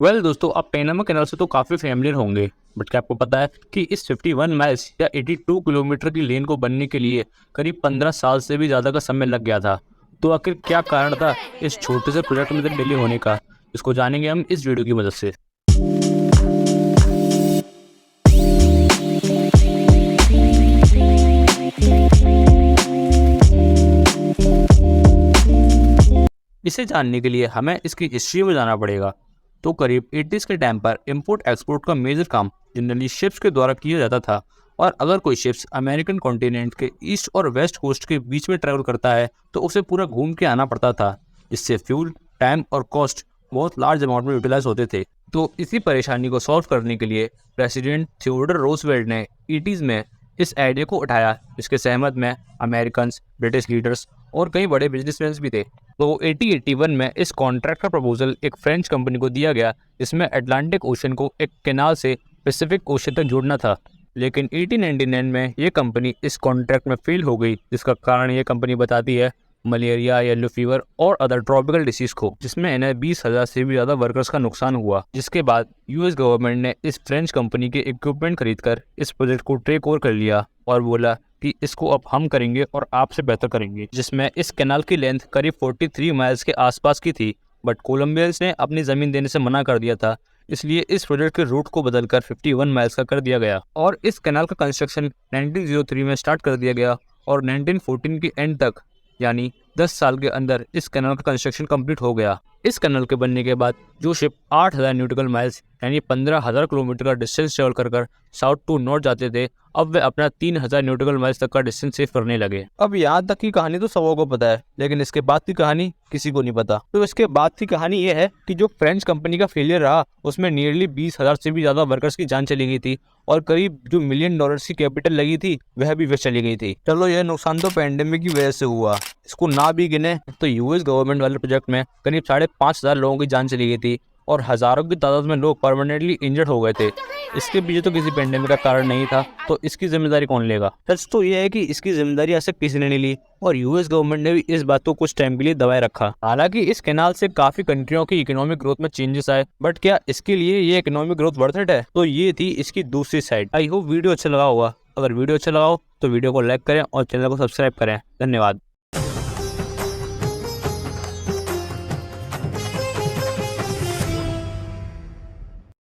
दोस्तों, आप Panama canal से तो काफ़ी फेमिलियर होंगे। बट क्या आपको पता है कि इस 51 माइल्स या 82 किलोमीटर की लेन को बनने के लिए करीब 15 साल से भी ज़्यादा का समय लग गया था। तो आखिर क्या कारण था इस छोटे से प्रोजेक्ट में डिले होने का? इसको जानेंगे हम इस वीडियो की मदद से। इसे जानने के लिए हमें इसकी हिस्ट्री में जाना पड़ेगा। तो करीब 80s के टाइम पर इंपोर्ट एक्सपोर्ट का मेजर काम जनरली शिप्स के द्वारा किया जाता था। और अगर कोई शिप्स अमेरिकन कॉन्टिनेंट के ईस्ट और वेस्ट कोस्ट के बीच में ट्रैवल करता है तो उसे पूरा घूम के आना पड़ता था, जिससे फ्यूल, टाइम और कॉस्ट बहुत लार्ज अमाउंट में यूटिलाइज होते थे। तो इसी परेशानी को सॉल्व करने के लिए प्रेसिडेंट थियोडर रोजवेल्ट ने 80s में इस आइडिया को उठाया, जिसके सहमत में अमेरिकन, ब्रिटिश लीडर्स और कई बड़े बिजनेसमैन भी थे। तो 1881 में इस कॉन्ट्रैक्ट का प्रपोजल एक फ्रेंच कंपनी को दिया गया, जिसमें अटलांटिक ओशन को एक कैनाल से पैसिफिक ओशन तक जोड़ना था। लेकिन 1899 में ये कंपनी इस कॉन्ट्रैक्ट में फेल हो गई, जिसका कारण ये कंपनी बताती है मलेरिया, येलो फीवर और अदर ट्रॉपिकल डिसीज को, जिसमें इन्हें 20,000 से भी ज़्यादा वर्कर्स का नुकसान हुआ। जिसके बाद यूएस गवर्नमेंट ने इस फ्रेंच कंपनी के इक्विपमेंट खरीदकर इस प्रोजेक्ट को टेक ओवर कर लिया और बोला कि इसको अब हम करेंगे और आपसे बेहतर करेंगे। जिसमें इस कैनाल की लेंथ करीब 43 माइल्स के आसपास की थी, बट कोलंबियंस ने अपनी ज़मीन देने से मना कर दिया था। इसलिए इस प्रोजेक्ट के रूट को बदलकर 51 माइल्स का कर दिया गया और इस कैनाल का कंस्ट्रक्शन 1903 में स्टार्ट कर दिया गया और 1914 के एंड तक, यानी 10 साल के अंदर इस कैनाल का कंस्ट्रक्शन कंप्लीट हो गया। इस कैनाल के बनने के बाद जो शिप 8,000 न्यूटिकल माइल्स यानी 15,000 किलोमीटर का डिस्टेंस ट्रेवल कर साउथ टू नॉर्थ जाते थे, अब वे अपना 3,000 न्यूटिकल माइल्स तक का डिस्टेंस सेव करने लगे। अब यहाँ तक की कहानी तो सबों को पता है, लेकिन इसके बाद की कहानी किसी को नहीं पता। तो इसके बाद की कहानी ये है कि जो फ्रेंच कंपनी का फेलियर रहा, उसमें नियरली 20,000 से भी ज्यादा वर्कर्स की जान चली गई थी और करीब जो $1 मिलियन की कैपिटल लगी थी वह भी वेस्ट चली गई थी। चलो, यह नुकसान तो पैंडेमिक की वजह से हुआ, इसको ना भी गिने तो यूएस गवर्नमेंट वाले प्रोजेक्ट में करीब 5,500 लोगों की जान चली गई थी और हजारों की तादाद में लोग परमानेंटली इंजर्ड हो गए थे। इसके पीछे तो किसी पेंडेमिक का कारण नहीं था, तो इसकी जिम्मेदारी कौन लेगा? सच तो यह है कि इसकी जिम्मेदारी ऐसे किसी ने नहीं ली और यूएस गवर्नमेंट ने भी इस बात को कुछ टाइम के लिए दबाए रखा। हालांकि इस कैनाल से काफी कंट्रियों की इकोनॉमिक ग्रोथ में चेंजेस आए, बट क्या इसके लिए ये इकोनॉमिक ग्रोथ वर्थ इट है? तो ये थी इसकी दूसरी साइड। आई होप वीडियो अच्छा लगा होगा। अगर वीडियो अच्छा लगा हो तो वीडियो को लाइक करें और चैनल को सब्सक्राइब करें। धन्यवाद।